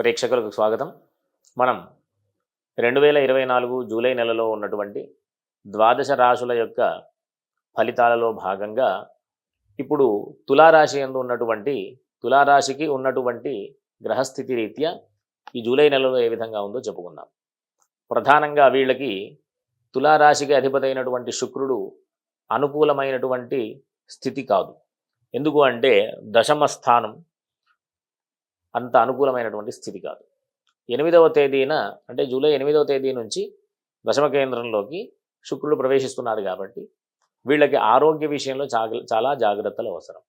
ప్రేక్షకులకు స్వాగతం. మనం 2024 జూలై నెలలో ఉన్నటువంటి ద్వాదశ రాశుల యొక్క ఫలితాలలో భాగంగా ఇప్పుడు తులారాశి యందు ఉన్నటువంటి తులారాశికి ఉన్నటువంటి గ్రహస్థితి రీత్యా ఈ జూలై నెలలో ఏ విధంగా ఉందో చెప్పుకుందాం. ప్రధానంగా వీళ్ళకి తులారాశికి అధిపతి అయినటువంటి శుక్రుడు అనుకూలమైనటువంటి స్థితి కాదు. ఎందుకు అంటే దశమ స్థానం అంత అనుకూలమైనటువంటి స్థితి కాదు. 8వ తేదీన అంటే జూలై 8వ తేదీ నుంచి దశమ కేంద్రంలోకి శుక్రుడు ప్రవేశిస్తున్నాడు కాబట్టి వీళ్ళకి ఆరోగ్య విషయంలో చాలా జాగ్రత్తలు అవసరం.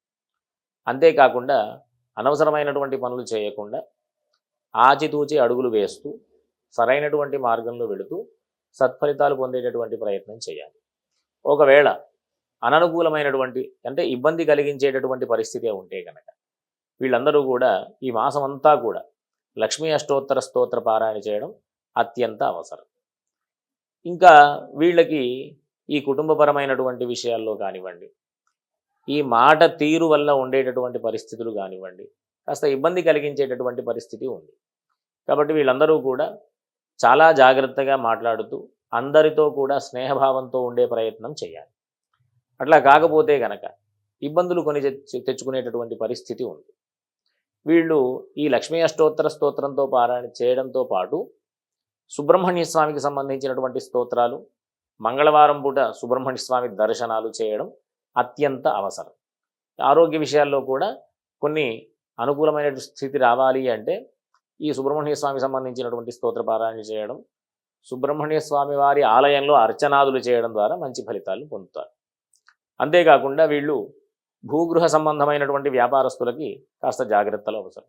అంతేకాకుండా అనవసరమైనటువంటి పనులు చేయకుండా ఆచితూచి అడుగులు వేస్తూ సరైనటువంటి మార్గంలో వెళుతూ సత్ఫలితాలు పొందేటటువంటి ప్రయత్నం చేయాలి. ఒకవేళ అననుకూలమైనటువంటి అంటే ఇబ్బంది కలిగించేటటువంటి పరిస్థితి ఉంటే కనుక వీళ్ళందరూ కూడా ఈ మాసం అంతా కూడా లక్ష్మీ అష్టోత్తర స్తోత్ర పారాయణ చేయడం అత్యంత అవసరం. ఇంకా వీళ్ళకి ఈ కుటుంబపరమైనటువంటి విషయాల్లో కానివ్వండి, ఈ మాట తీరు వల్ల ఉండేటటువంటి పరిస్థితులు కానివ్వండి, కాస్త ఇబ్బంది కలిగించేటటువంటి పరిస్థితి ఉంది. కాబట్టి వీళ్ళందరూ కూడా చాలా జాగ్రత్తగా మాట్లాడుతూ అందరితో కూడా స్నేహభావంతో ఉండే ప్రయత్నం చేయాలి. అట్లా కాకపోతే కనుక ఇబ్బందులు కొని తెచ్చుకునేటటువంటి పరిస్థితి ఉంది. వీళ్ళు ఈ లక్ష్మీ అష్టోత్తర స్తోత్రంతో పారాయణ చేయడంతో పాటు సుబ్రహ్మణ్య స్వామికి సంబంధించినటువంటి స్తోత్రాలు, మంగళవారం పూట సుబ్రహ్మణ్య స్వామి దర్శనాలు చేయడం అత్యంత అవసరం. ఆరోగ్య విషయాల్లో కూడా కొన్ని అనుకూలమైన స్థితి రావాలి అంటే ఈ సుబ్రహ్మణ్య స్వామికి సంబంధించినటువంటి స్తోత్ర పారాయణ చేయడం, సుబ్రహ్మణ్య స్వామి వారి ఆలయంలో అర్చనాదులు చేయడం ద్వారా మంచి ఫలితాలు పొందుతారు. అంతేకాకుండా వీళ్ళు భూగృహ సంబంధమైనటువంటి వ్యాపారస్తులకి కాస్త జాగ్రత్తలు అవసరం.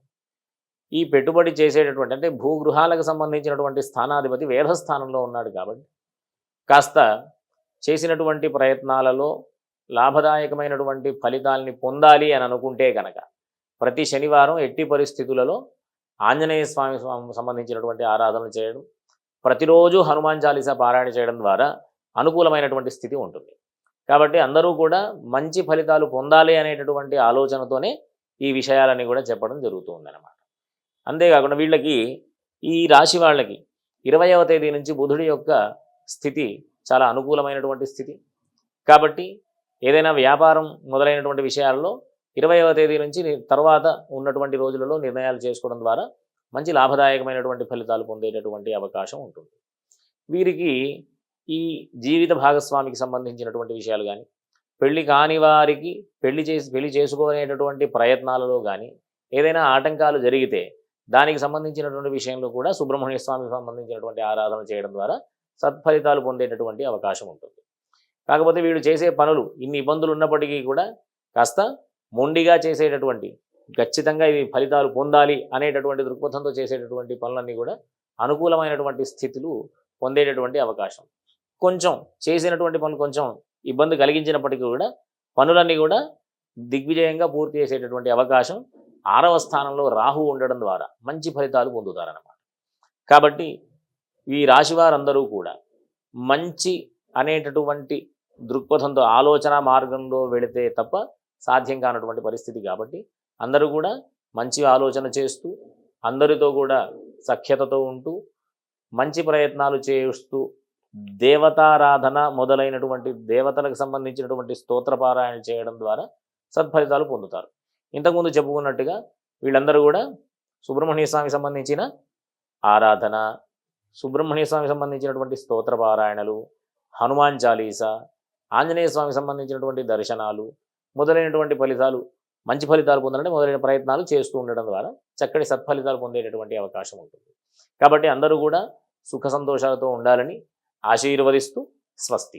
ఈ పెట్టుబడి చేసేటటువంటి అంటే భూగృహాలకు సంబంధించినటువంటి స్థానాధిపతి వేధస్థానంలో ఉన్నాడు కాబట్టి కాస్త చేసినటువంటి ప్రయత్నాలలో లాభదాయకమైనటువంటి ఫలితాలని పొందాలి అని అనుకుంటే కనుక ప్రతి శనివారం ఎట్టి పరిస్థితులలో ఆంజనేయ స్వామి సంబంధించినటువంటి ఆరాధనలు చేయడం, ప్రతిరోజు హనుమాన్ చాలీసా పారాయణ చేయడం ద్వారా అనుకూలమైనటువంటి స్థితి ఉంటుంది. కాబట్టి అందరూ కూడా మంచి ఫలితాలు పొందాలి అనేటటువంటి ఆలోచనతోనే ఈ విషయాలన్నీ కూడా చెప్పడం జరుగుతూ ఉందన్నమాట. అంతేకాకుండా వీళ్ళకి ఈ రాశి వాళ్ళకి 20వ తేదీ నుంచి బుధుడి యొక్క స్థితి చాలా అనుకూలమైనటువంటి స్థితి కాబట్టి ఏదైనా వ్యాపారం మొదలైనటువంటి విషయాల్లో 20వ తేదీ నుంచి తర్వాత ఉన్నటువంటి రోజులలో నిర్ణయాలు చేసుకోవడం ద్వారా మంచి లాభదాయకమైనటువంటి ఫలితాలు పొందేటటువంటి అవకాశం ఉంటుంది. వీరికి ఈ జీవిత భాగస్వామికి సంబంధించినటువంటి విషయాలు కానీ, పెళ్లి కాని వారికి పెళ్లి చేసుకునేటటువంటి ప్రయత్నాలలో కానీ ఏదైనా ఆటంకాలు జరిగితే దానికి సంబంధించినటువంటి విషయంలో కూడా సుబ్రహ్మణ్య స్వామికి సంబంధించినటువంటి ఆరాధన చేయడం ద్వారా సత్ఫలితాలు పొందేటటువంటి అవకాశం ఉంటుంది. కాకపోతే వీళ్ళు చేసే పనులు ఇన్ని ఇబ్బందులు ఉన్నప్పటికీ కూడా కాస్త మొండిగా చేసేటటువంటి, ఖచ్చితంగా ఇది ఫలితాలు పొందాలి అనేటటువంటి దృక్పథంతో చేసేటటువంటి పనులన్నీ కూడా అనుకూలమైనటువంటి స్థితులు పొందేటటువంటి అవకాశం. కొంచెం చేసినటువంటి పనులు కొంచెం ఇబ్బంది కలిగించినప్పటికీ కూడా పనులన్నీ కూడా దిగ్విజయంగా పూర్తి చేసేటటువంటి అవకాశం 6వ స్థానంలో రాహు ఉండడం ద్వారా మంచి ఫలితాలు పొందుతారన్నమాట. కాబట్టి ఈ రాశి వారందరూ కూడా మంచి అనేటటువంటి దృక్పథంతో ఆలోచన మార్గంలో వెళితే తప్ప సాధ్యం కానటువంటి పరిస్థితి కాబట్టి అందరూ కూడా మంచి ఆలోచన చేస్తూ అందరితో కూడా సఖ్యతతో ఉంటూ మంచి ప్రయత్నాలు చేస్తూ దేవతారాధన మొదలైనటువంటి దేవతలకు సంబంధించినటువంటి స్తోత్రపారాయణ చేయడం ద్వారా సత్ఫలితాలు పొందుతారు. ఇంతకుముందు చెప్పుకున్నట్టుగా వీళ్ళందరూ కూడా సుబ్రహ్మణ్య స్వామికి సంబంధించిన ఆరాధన, సుబ్రహ్మణ్య స్వామికి సంబంధించినటువంటి స్తోత్రపారాయణలు, హనుమాన్ చాలీసా, ఆంజనేయ స్వామికి సంబంధించినటువంటి దర్శనాలు మొదలైనటువంటి మంచి ఫలితాలు పొందాలంటే మొదలైన ప్రయత్నాలు చేస్తూ ఉండడం ద్వారా చక్కటి సత్ఫలితాలు పొందేటటువంటి అవకాశం ఉంటుంది. కాబట్టి అందరూ కూడా సుఖ సంతోషాలతో ఉండాలని ఆశీర్వదిస్తూ స్వస్తి.